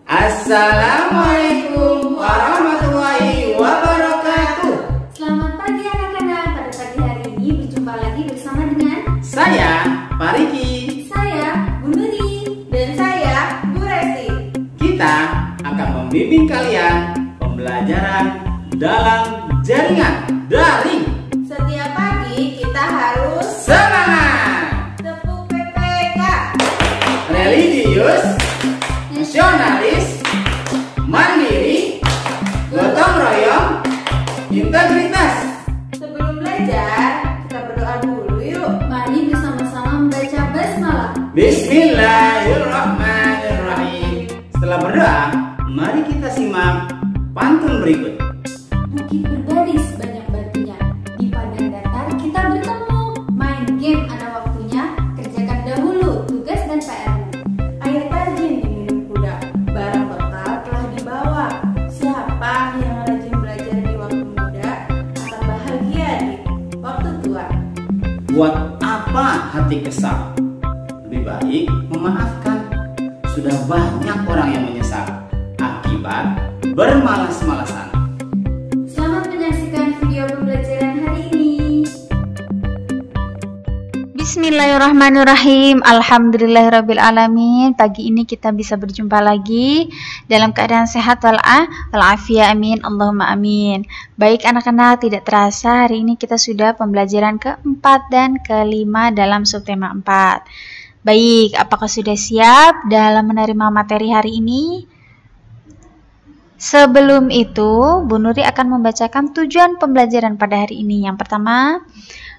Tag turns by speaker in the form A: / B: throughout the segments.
A: Assalamualaikum warahmatullahi wabarakatuh.
B: Selamat pagi anak-anak. Pada pagi hari ini berjumpa lagi bersama dengan
A: saya, Pak Riki.
B: saya, Bu Nuri, dan saya, Bu Resti.
A: Kita akan membimbing kalian pembelajaran dalam jaringan daring.
B: Setiap pagi kita harus
A: Semangat!
B: tepuk PPK.
A: Religius, nasionalis, mandiri, gotong royong, integritas.
B: Sebelum belajar, kita berdoa dulu yuk. Mari bersama-sama membaca basmalah.
A: Bismillahirrahmanirrahim. Setelah berdoa, mari kita simak pantun berikut.
B: Bukit berbaris banyak batunya, di padang datar kita bertemu. Main game ada waktunya, kerjakan dahulu tugas dan PR-mu. Air terjun diminum kuda, barang bekal telah dibawa. Siapa yang rajin belajar di waktu muda akan bahagia di waktu tua.
A: Buat apa hati kesal? Lebih baik memaafkan. Sudah banyak orang yang menyesal akibat bermalas-malasan.
B: Selamat menyaksikan video pembelajaran hari ini.
C: Bismillahirrahmanirrahim. Alhamdulillahirrabbilalamin. Pagi ini kita bisa berjumpa lagi dalam keadaan sehat walafiat. Amin. Allahumma amin. Baik anak-anak, tidak terasa hari ini kita sudah pembelajaran keempat dan kelima dalam subtema 4. Baik, apakah sudah siap dalam menerima materi hari ini? Sebelum itu, Bu Nuri akan membacakan tujuan pembelajaran pada hari ini. Yang pertama,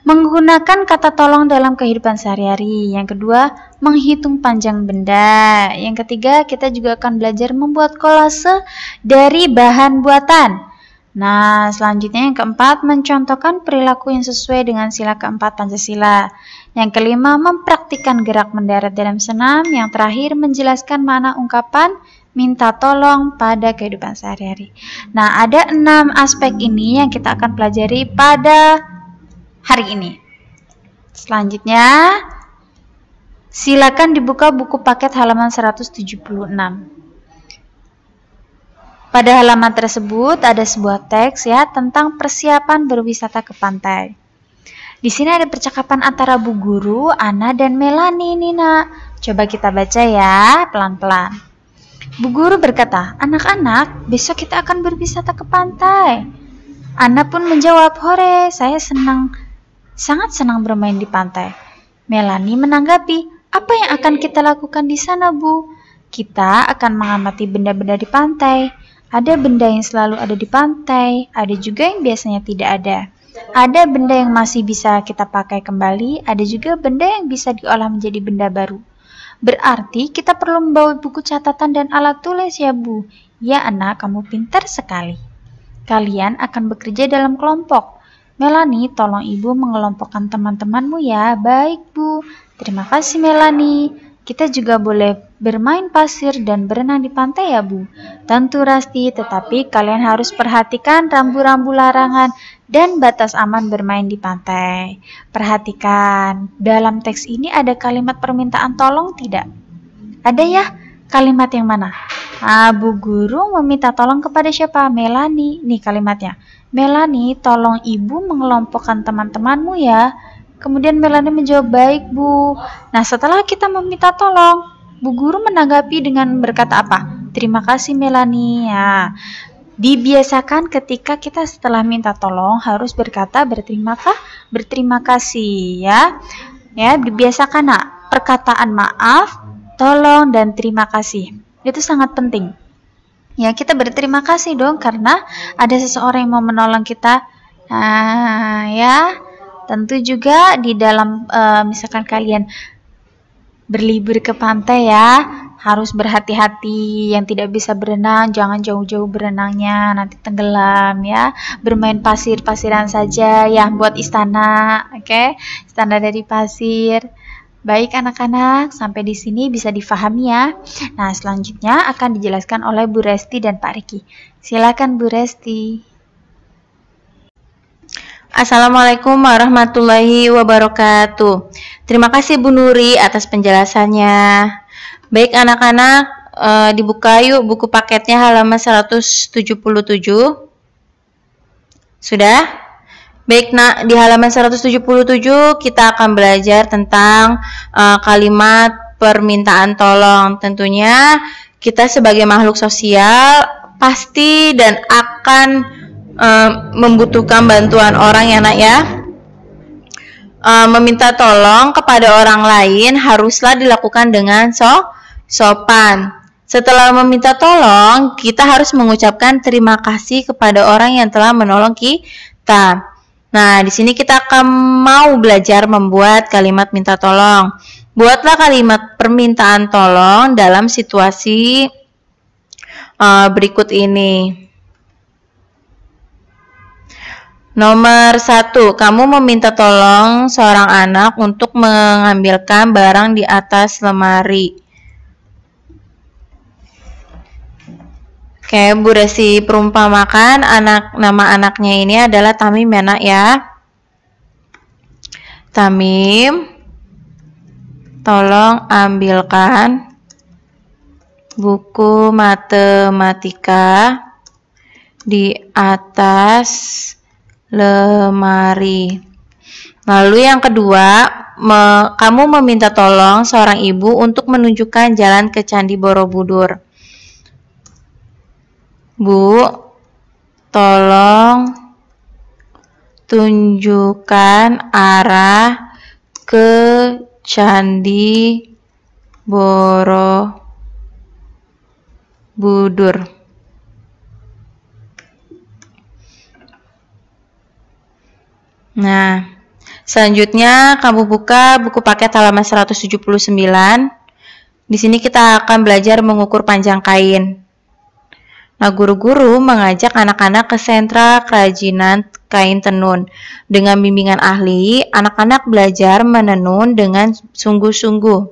C: menggunakan kata tolong dalam kehidupan sehari-hari. Yang kedua, menghitung panjang benda. Yang ketiga, kita juga akan belajar membuat kolase dari bahan buatan. Nah, selanjutnya yang keempat, mencontohkan perilaku yang sesuai dengan sila keempat Pancasila. Yang kelima, mempraktikkan gerak mendarat dalam senam. Yang terakhir, menjelaskan makna ungkapan minta tolong pada kehidupan sehari-hari. Nah, ada 6 aspek ini yang kita akan pelajari pada hari ini. Selanjutnya, silakan dibuka buku paket halaman 176. Pada halaman tersebut ada sebuah teks ya tentang persiapan berwisata ke pantai. Di sini ada percakapan antara Bu Guru, Ana, dan Melani nih nak. Coba kita baca ya pelan-pelan. Bu Guru berkata, anak-anak, besok kita akan berwisata ke pantai. Ana pun menjawab, hore, saya sangat senang bermain di pantai. Melani menanggapi, apa yang akan kita lakukan di sana, Bu? Kita akan mengamati benda-benda di pantai. Ada benda yang selalu ada di pantai, ada juga yang biasanya tidak ada. Ada benda yang masih bisa kita pakai kembali, ada juga benda yang bisa diolah menjadi benda baru. Berarti kita perlu membawa buku catatan dan alat tulis ya Bu. Ya anak, kamu pintar sekali. Kalian akan bekerja dalam kelompok. Melani, tolong ibu mengelompokkan teman-temanmu ya. Baik Bu, terima kasih Melani. Kita juga boleh bermain pasir dan berenang di pantai ya Bu. Tentu Rasti, tetapi kalian harus perhatikan rambu-rambu larangan dan batas aman bermain di pantai. Perhatikan, dalam teks ini ada kalimat permintaan tolong tidak? Ada ya? Kalimat yang mana? Bu Guru meminta tolong kepada siapa? Melani. Nih kalimatnya. Melani, tolong ibu mengelompokkan teman-temanmu ya. Kemudian Melani menjawab, baik Bu. Nah, setelah kita meminta tolong, Bu Guru menanggapi dengan berkata apa? Terima kasih Melani. Ya, dibiasakan ketika kita setelah minta tolong harus berkata berterima kasih ya. Ya, dibiasakan nak, perkataan maaf, tolong dan terima kasih. Itu sangat penting. Ya, kita berterima kasih dong karena ada seseorang yang mau menolong kita. Nah, ya. Tentu juga di dalam misalkan kalian berlibur ke pantai ya, harus berhati-hati. Yang tidak bisa berenang, jangan jauh-jauh berenangnya, nanti tenggelam ya. Bermain pasir-pasiran saja ya, buat istana, oke? Istana dari pasir. Baik anak-anak, sampai di sini bisa difahami ya. Nah, selanjutnya akan dijelaskan oleh Bu Resti dan Pak Riki. Silakan Bu Resti.
D: Assalamualaikum warahmatullahi wabarakatuh. Terima kasih Bu Nuri atas penjelasannya. Baik anak-anak, dibuka yuk buku paketnya halaman 177. Sudah? Baik nak, di halaman 177 kita akan belajar tentang kalimat permintaan tolong. Tentunya kita sebagai makhluk sosial pasti dan akan membutuhkan bantuan orang ya nak ya. Meminta tolong kepada orang lain haruslah dilakukan dengan sopan. Setelah meminta tolong, kita harus mengucapkan terima kasih kepada orang yang telah menolong kita. Nah, di sini kita akan mau belajar membuat kalimat minta tolong. Buatlah kalimat permintaan tolong dalam situasi berikut ini. Nomor 1, kamu meminta tolong seorang anak untuk mengambilkan barang di atas lemari. Oke, Bu Resi perumpamakan nama anaknya ini adalah Tamim ya nak ya. Tamim, tolong ambilkan buku matematika di atas lemari. Lalu yang kedua, kamu meminta tolong seorang ibu untuk menunjukkan jalan ke Candi Borobudur. Bu, tolong tunjukkan arah ke Candi Borobudur. Nah, selanjutnya kamu buka buku paket halaman 179. Di sini kita akan belajar mengukur panjang kain. Nah, guru-guru mengajak anak-anak ke sentra kerajinan kain tenun. Dengan bimbingan ahli, anak-anak belajar menenun dengan sungguh-sungguh.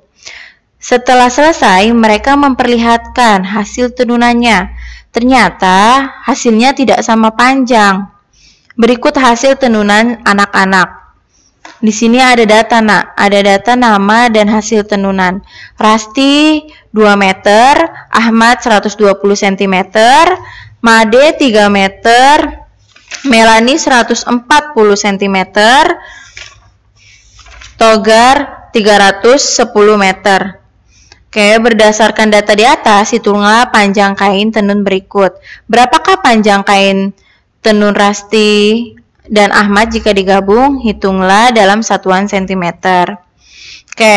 D: Setelah selesai, mereka memperlihatkan hasil tenunannya. Ternyata hasilnya tidak sama panjang. Berikut hasil tenunan anak-anak. Di sini ada data nak, ada data nama dan hasil tenunan. Rasti 2 meter, Ahmad 120 cm, Made 3 meter, Melani 140 cm, Togar 310 meter. Oke, berdasarkan data di atas, hitunglah panjang kain tenun berikut. Berapakah panjang kain tenun Rasti dan Ahmad jika digabung? Hitunglah dalam satuan sentimeter. Oke,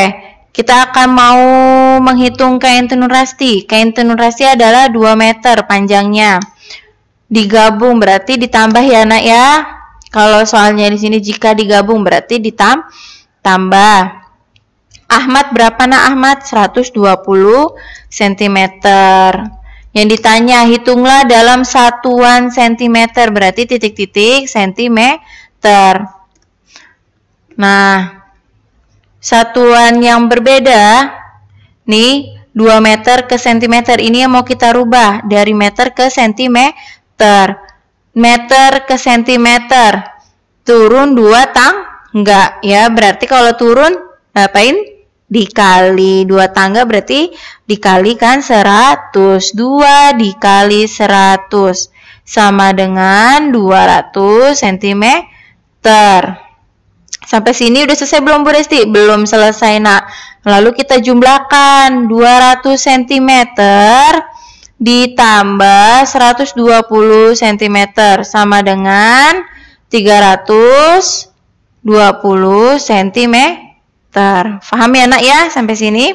D: kita akan mau menghitung kain tenun Rasti. Kain tenun Rasti adalah 2 meter panjangnya. Digabung berarti ditambah ya nak ya. Kalau soalnya di sini jika digabung berarti ditambah. Ahmad berapa nak Ahmad? 120 cm. Yang ditanya, hitunglah dalam satuan sentimeter, berarti titik-titik sentimeter. Nah, satuan yang berbeda, nih 2 meter ke sentimeter, ini yang mau kita rubah dari meter ke sentimeter. Meter ke sentimeter, turun 2 enggak ya, berarti kalau turun, ngapain? Dikali 2 tangga berarti dikalikan 100. 2 dikali 100 sama dengan 200 cm. Sampai sini udah selesai belum Bu Resti? Belum selesai nak. Lalu kita jumlahkan 200 cm ditambah 120 cm sama dengan 320 cm. Paham ya nak ya sampai sini?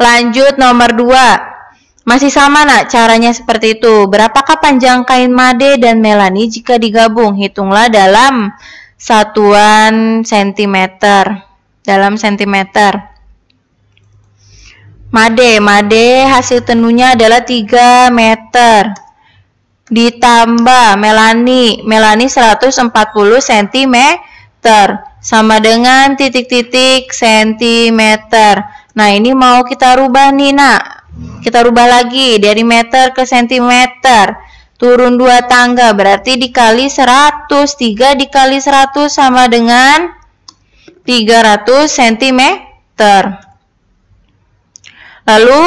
D: Lanjut nomor 2. Masih sama nak caranya seperti itu. Berapakah panjang kain Made dan Melani jika digabung? Hitunglah dalam satuan sentimeter. Dalam sentimeter. Made hasil tenunnya adalah 3 meter. Ditambah Melani 140 cm. Sama dengan titik-titik sentimeter. Nah, ini mau kita rubah nih nak. Kita rubah lagi dari meter ke sentimeter. Turun 2 tangga berarti dikali 100. 3 dikali 100 sama dengan 300 cm. Lalu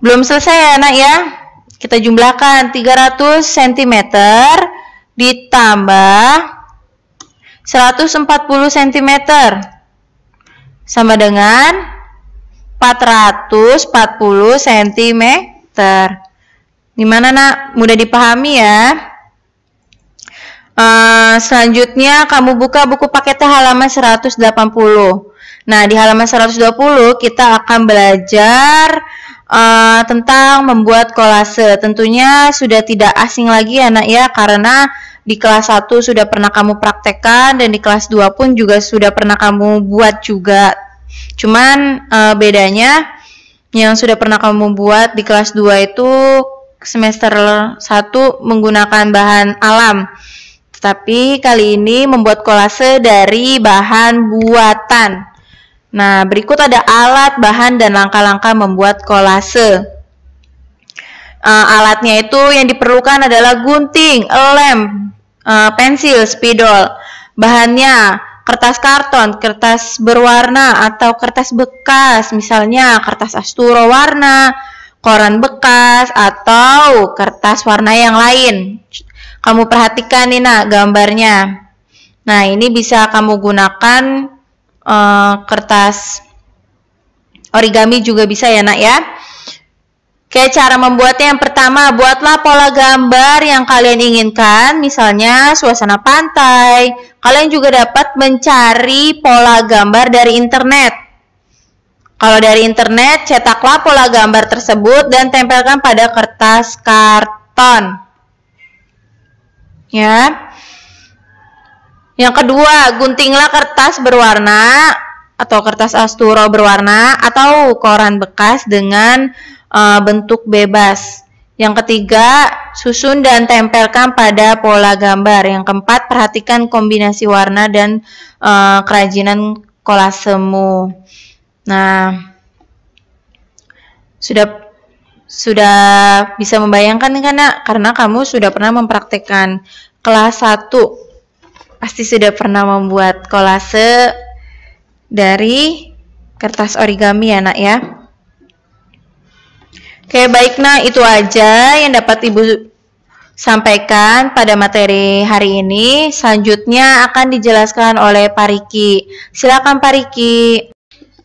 D: Belum selesai ya anak ya. Kita jumlahkan 300 cm ditambah 140 cm sama dengan 440 cm. Gimana nak? Mudah dipahami ya. Selanjutnya kamu buka buku paketnya halaman 180. Nah, di halaman 120 kita akan belajar tentang membuat kolase. Tentunya sudah tidak asing lagi anak ya, karena di kelas 1 sudah pernah kamu praktekkan dan di kelas 2 pun juga sudah pernah kamu buat juga. Cuman bedanya yang sudah pernah kamu buat di kelas 2 itu semester 1 menggunakan bahan alam. Tetapi kali ini membuat kolase dari bahan buatan. Nah, berikut ada alat, bahan, dan langkah-langkah membuat kolase. Alatnya itu yang diperlukan adalah gunting, lem, pensil, spidol. Bahannya kertas karton, kertas berwarna, atau kertas bekas, misalnya kertas asturo warna, koran bekas, atau kertas warna yang lain. Kamu perhatikan nih nak gambarnya. Nah, ini bisa kamu gunakan kertas origami juga bisa ya nak ya. Oke, cara membuatnya yang pertama, buatlah pola gambar yang kalian inginkan. Misalnya suasana pantai. Kalian juga dapat mencari pola gambar dari internet. Kalau dari internet, cetaklah pola gambar tersebut dan tempelkan pada kertas karton. Ya. Yang kedua, guntinglah kertas berwarna atau kertas asturo berwarna atau koran bekas dengan bentuk bebas. Yang ketiga, susun dan tempelkan pada pola gambar. Yang keempat, perhatikan kombinasi warna dan kerajinan kolasemu. Nah, sudah bisa membayangkan kan nak? Karena kamu sudah pernah mempraktekkan kelas 1. Pasti sudah pernah membuat kolase dari kertas origami ya nak ya. Oke, baik nak, itu aja yang dapat Ibu sampaikan pada materi hari ini. Selanjutnya akan dijelaskan oleh Pak Riki. Silakan Pak Riki.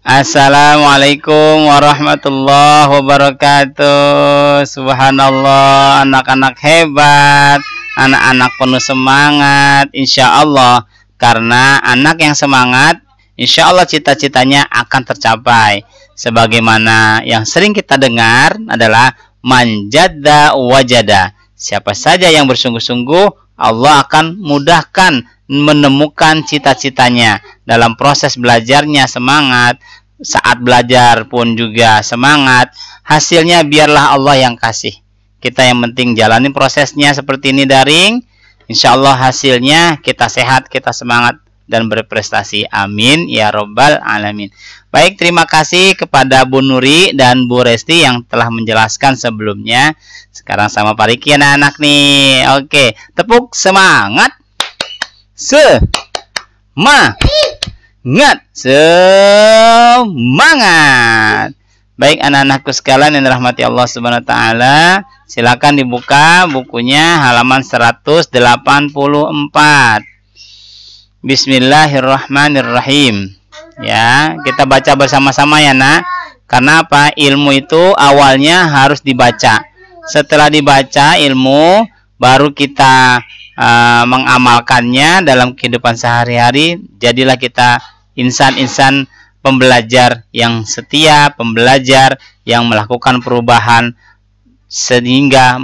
A: Assalamualaikum warahmatullahi wabarakatuh. Subhanallah, anak-anak hebat, anak-anak penuh semangat, insya Allah. Karena anak yang semangat, insya Allah cita-citanya akan tercapai. Sebagaimana yang sering kita dengar adalah manjada wajada. Siapa saja yang bersungguh-sungguh, Allah akan mudahkan menemukan cita-citanya. Dalam proses belajarnya semangat, saat belajar pun juga semangat. Hasilnya biarlah Allah yang kasih. Kita yang penting jalani prosesnya seperti ini daring. Insya Allah hasilnya kita sehat, kita semangat dan berprestasi. Amin ya robbal alamin. Baik, terima kasih kepada Bu Nuri dan Bu Resti yang telah menjelaskan sebelumnya. Sekarang sama Pak Riki anak-anak nih. Oke, tepuk semangat. Semangat. Baik anak-anakku sekalian yang dirahmati Allah Subhanahu wa taala, silakan dibuka bukunya halaman 184. Bismillahirrahmanirrahim. Ya, kita baca bersama-sama ya nak. Karena apa? Ilmu itu awalnya harus dibaca. Setelah dibaca ilmu, baru kita mengamalkannya dalam kehidupan sehari-hari. Jadilah kita insan-insan pembelajar yang setia, pembelajar yang melakukan perubahan sehingga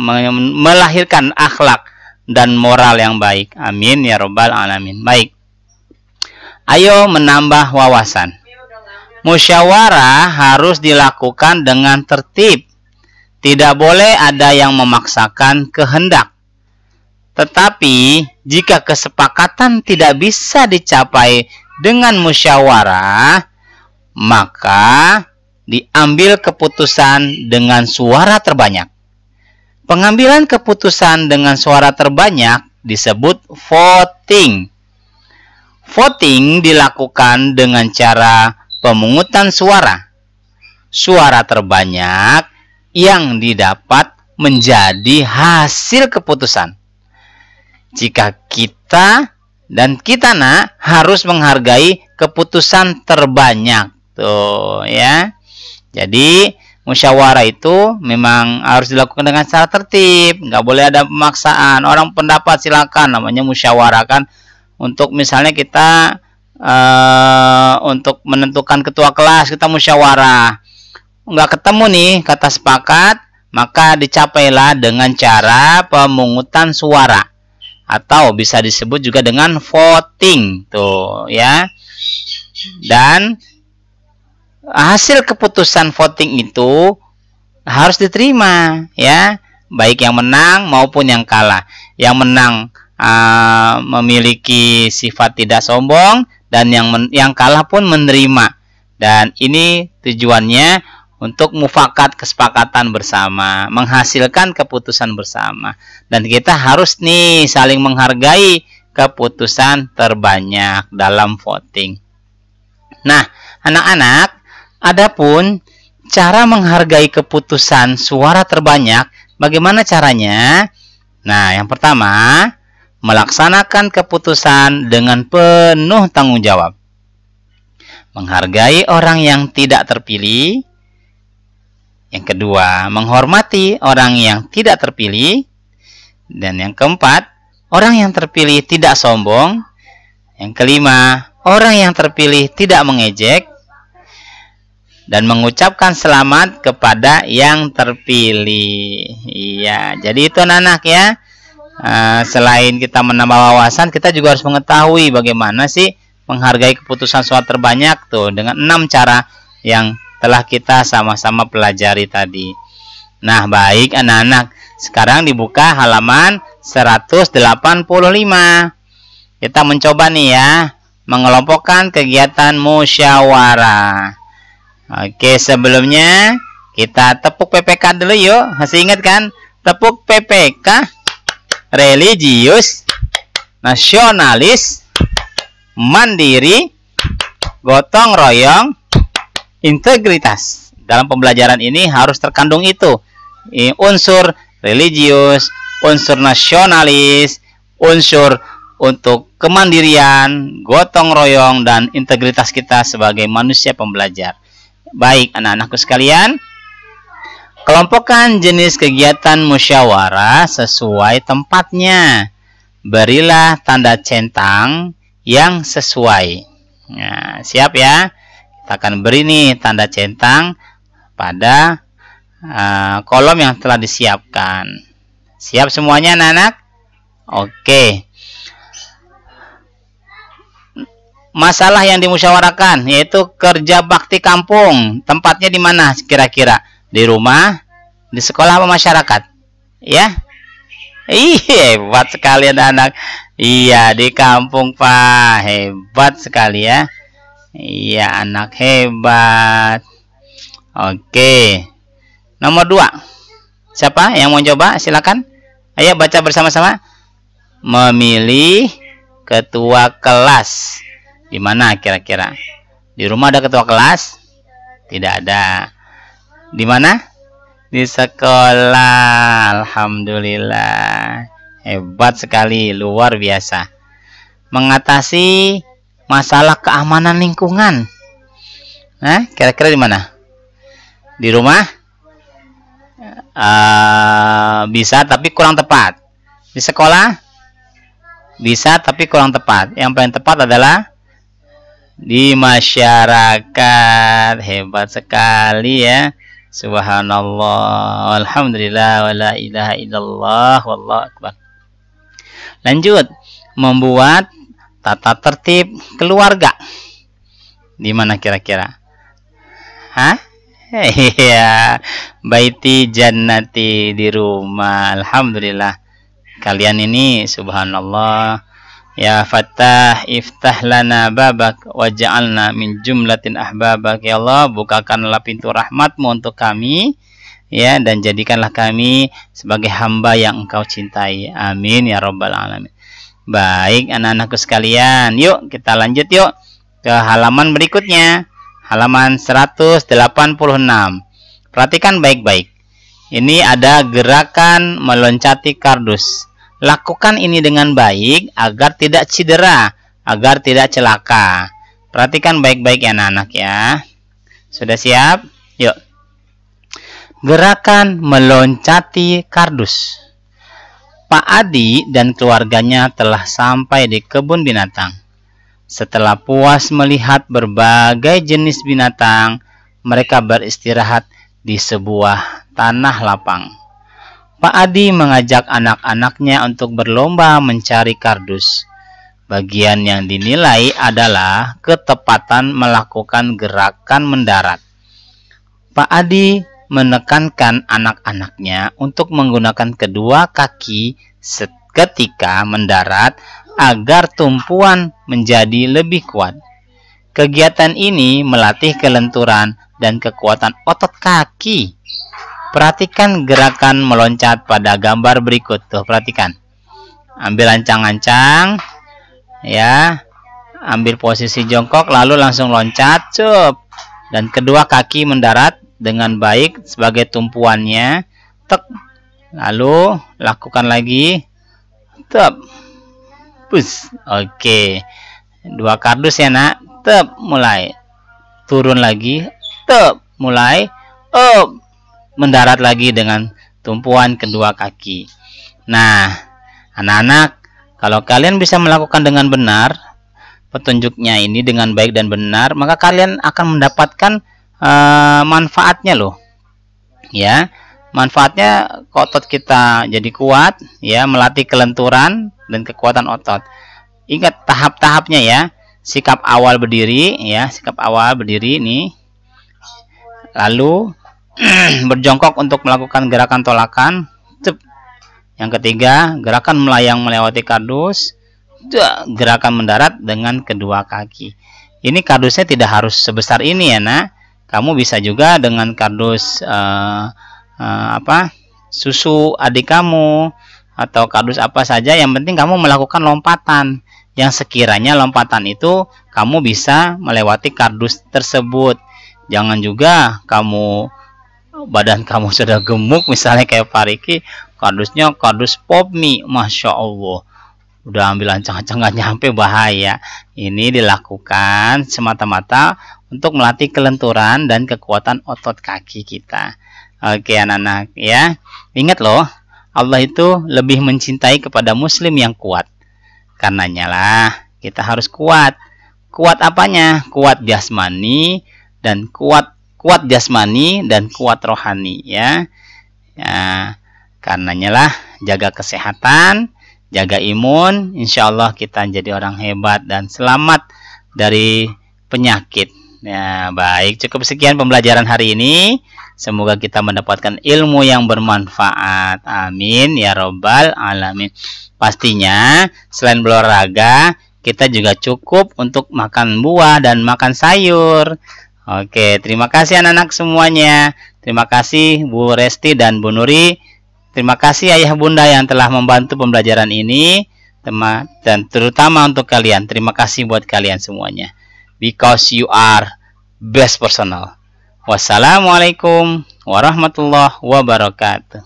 A: melahirkan akhlak dan moral yang baik. Amin ya robbal alamin. Baik. Ayo menambah wawasan. Musyawarah harus dilakukan dengan tertib. Tidak boleh ada yang memaksakan kehendak. Tetapi jika kesepakatan tidak bisa dicapai dengan musyawarah, maka diambil keputusan dengan suara terbanyak. Pengambilan keputusan dengan suara terbanyak disebut voting. Voting dilakukan dengan cara pemungutan suara. Suara terbanyak yang didapat menjadi hasil keputusan. Jika kita harus menghargai keputusan terbanyak. Tuh ya. Jadi musyawarah itu memang harus dilakukan dengan secara tertib, nggak boleh ada pemaksaan. Orang pendapat silakan, namanya musyawarah kan. Untuk misalnya kita untuk menentukan ketua kelas, kita musyawarah, nggak ketemu nih kata sepakat, maka dicapailah dengan cara pemungutan suara, atau bisa disebut juga dengan voting. Tuh ya. Dan hasil keputusan voting itu harus diterima ya, baik yang menang maupun yang kalah. Yang menang memiliki sifat tidak sombong, dan yang kalah pun menerima. Dan ini tujuannya untuk mufakat, kesepakatan bersama, menghasilkan keputusan bersama. Dan kita harus nih saling menghargai keputusan terbanyak dalam voting. Nah, anak-anak, adapun cara menghargai keputusan suara terbanyak, bagaimana caranya? Nah, yang pertama, melaksanakan keputusan dengan penuh tanggung jawab. Menghargai orang yang tidak terpilih. Yang kedua, menghormati orang yang tidak terpilih. Dan yang keempat, orang yang terpilih tidak sombong. Yang kelima, orang yang terpilih tidak mengejek. Dan mengucapkan selamat kepada yang terpilih. Iya, jadi itu anak-anak ya. Selain kita menambah wawasan, kita juga harus mengetahui bagaimana sih menghargai keputusan suara terbanyak tuh, dengan 6 cara yang telah kita sama-sama pelajari tadi. Nah, baik anak-anak, sekarang dibuka halaman 185. Kita mencoba nih ya, mengelompokkan kegiatan musyawarah. Oke, sebelumnya kita tepuk PPK dulu yuk. Masih ingat kan? Tepuk PPK. Religius, nasionalis, mandiri, gotong royong, integritas. Dalam pembelajaran ini harus terkandung itu. Unsur religius, unsur nasionalis, unsur untuk kemandirian, gotong royong, dan integritas kita sebagai manusia pembelajar. Baik anak-anakku sekalian, kelompokkan jenis kegiatan musyawarah sesuai tempatnya. Berilah tanda centang yang sesuai. Nah, siap ya? Kita akan beri nih tanda centang pada kolom yang telah disiapkan. Siap semuanya anak-anak? Oke. Masalah yang dimusyawarahkan yaitu kerja bakti kampung. Tempatnya di mana kira-kira? Di rumah, di sekolah, apa masyarakat? Ya? Hebat sekali anak-anak. Iya, di kampung Pak. Hebat sekali ya. Iya, anak hebat. Oke. Nomor 2. Siapa yang mau coba? Silakan. Ayo baca bersama-sama. Memilih ketua kelas. Di mana kira-kira? Di rumah ada ketua kelas? Tidak ada. Di mana? Di sekolah. Alhamdulillah. Hebat sekali, luar biasa. Mengatasi masalah keamanan lingkungan. Nah, kira-kira di mana? Di rumah? Bisa tapi kurang tepat. Di sekolah? Bisa tapi kurang tepat. Yang paling tepat adalah di masyarakat. Hebat sekali ya. Subhanallah, alhamdulillah, wala ilaha illallah, wallahu akbar. Lanjut, membuat tata tertib keluarga. Di mana kira-kira? Hah? Iya, baiti jannati, di rumah. Alhamdulillah. Kalian ini subhanallah. Ya Fattah, iftah lana babak waj'alna min jumlatin ahbabak. Ya Allah, bukakanlah pintu rahmatmu untuk kami, ya, dan jadikanlah kami sebagai hamba yang Engkau cintai. Amin ya rabbal alamin. Baik anak-anakku sekalian, yuk kita lanjut yuk ke halaman berikutnya. Halaman 186. Perhatikan baik-baik. Ini ada gerakan meloncati kardus. Lakukan ini dengan baik agar tidak cedera, agar tidak celaka. Perhatikan baik-baik ya anak-anak ya. Sudah siap? Yuk. Gerakan meloncati kardus. Pak Adi dan keluarganya telah sampai di kebun binatang. Setelah puas melihat berbagai jenis binatang, mereka beristirahat di sebuah tanah lapang. Pak Adi mengajak anak-anaknya untuk berlomba mencari kardus. Bagian yang dinilai adalah ketepatan melakukan gerakan mendarat. Pak Adi menekankan anak-anaknya untuk menggunakan kedua kaki ketika mendarat agar tumpuan menjadi lebih kuat. Kegiatan ini melatih kelenturan dan kekuatan otot kaki. Perhatikan gerakan meloncat pada gambar berikut. Tuh, perhatikan. Ambil ancang-ancang. Ya, ambil posisi jongkok lalu langsung loncat, cup. Dan kedua kaki mendarat dengan baik sebagai tumpuannya. Tek. Lalu lakukan lagi. Tep. Push. Oke. Dua kardus ya, Nak. Tep, mulai. Turun lagi. Tep, mulai. Up. Mendarat lagi dengan tumpuan kedua kaki. Nah, anak-anak, kalau kalian bisa melakukan dengan benar petunjuknya ini dengan baik dan benar, maka kalian akan mendapatkan manfaatnya loh. Ya, manfaatnya otot kita jadi kuat, ya, melatih kelenturan dan kekuatan otot. Ingat tahap-tahapnya ya. Sikap awal berdiri, ya, sikap awal berdiri nih. Lalu berjongkok untuk melakukan gerakan tolakan. Yang ketiga, gerakan melayang melewati kardus. Gerakan mendarat dengan kedua kaki. Ini kardusnya tidak harus sebesar ini ya, Nak. Kamu bisa juga dengan kardus susu adik kamu atau kardus apa saja. Yang penting kamu melakukan lompatan. Yang sekiranya lompatan itu kamu bisa melewati kardus tersebut. Jangan juga badan kamu sudah gemuk, misalnya kayak Pak Riki, kardusnya kardus pop mie, Masya Allah, udah ambil ancang-ancang nggak nyampe, bahaya. Ini dilakukan semata-mata untuk melatih kelenturan dan kekuatan otot kaki kita. Oke anak-anak ya, ingat loh, Allah itu lebih mencintai kepada muslim yang kuat. Karenanya lah kita harus kuat. Kuat apanya? Kuat jasmani dan kuat jasmani dan kuat rohani ya. Karenanya lah jaga kesehatan, jaga imun, insya Allah kita jadi orang hebat dan selamat dari penyakit. Ya, baik, cukup sekian pembelajaran hari ini. Semoga kita mendapatkan ilmu yang bermanfaat. Amin ya robbal alamin. Pastinya selain berolahraga, kita juga cukup untuk makan buah dan makan sayur. Oke, terima kasih anak-anak semuanya. Terima kasih Bu Resti dan Bu Nuri. Terima kasih ayah bunda yang telah membantu pembelajaran ini. Dan terutama untuk kalian, terima kasih buat kalian semuanya. Because you are best personal. Wassalamualaikum warahmatullahi wabarakatuh.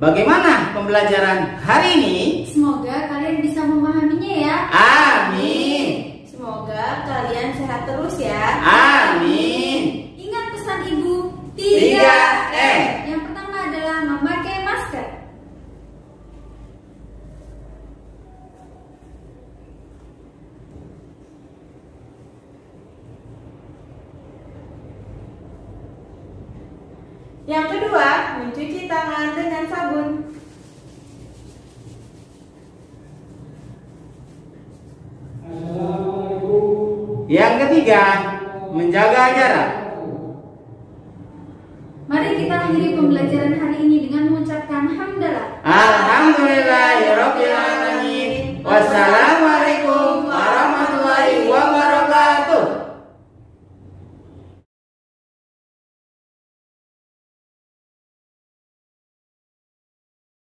A: Bagaimana pembelajaran hari ini?
B: Semoga kalian bisa memahaminya ya.
A: Amin.
B: Semoga kalian sehat terus ya.
A: Amin.
B: Ingat pesan ibu
A: 3M.
B: Yang pertama adalah memakai masker. Yang kedua, mencuci tangan dengan sabun.
A: Yang ketiga, menjaga jarak.
B: Mari kita akhiri pembelajaran hari ini dengan mengucapkan hamdalah.
A: Alhamdulillahirobbilalamin. Wassalamu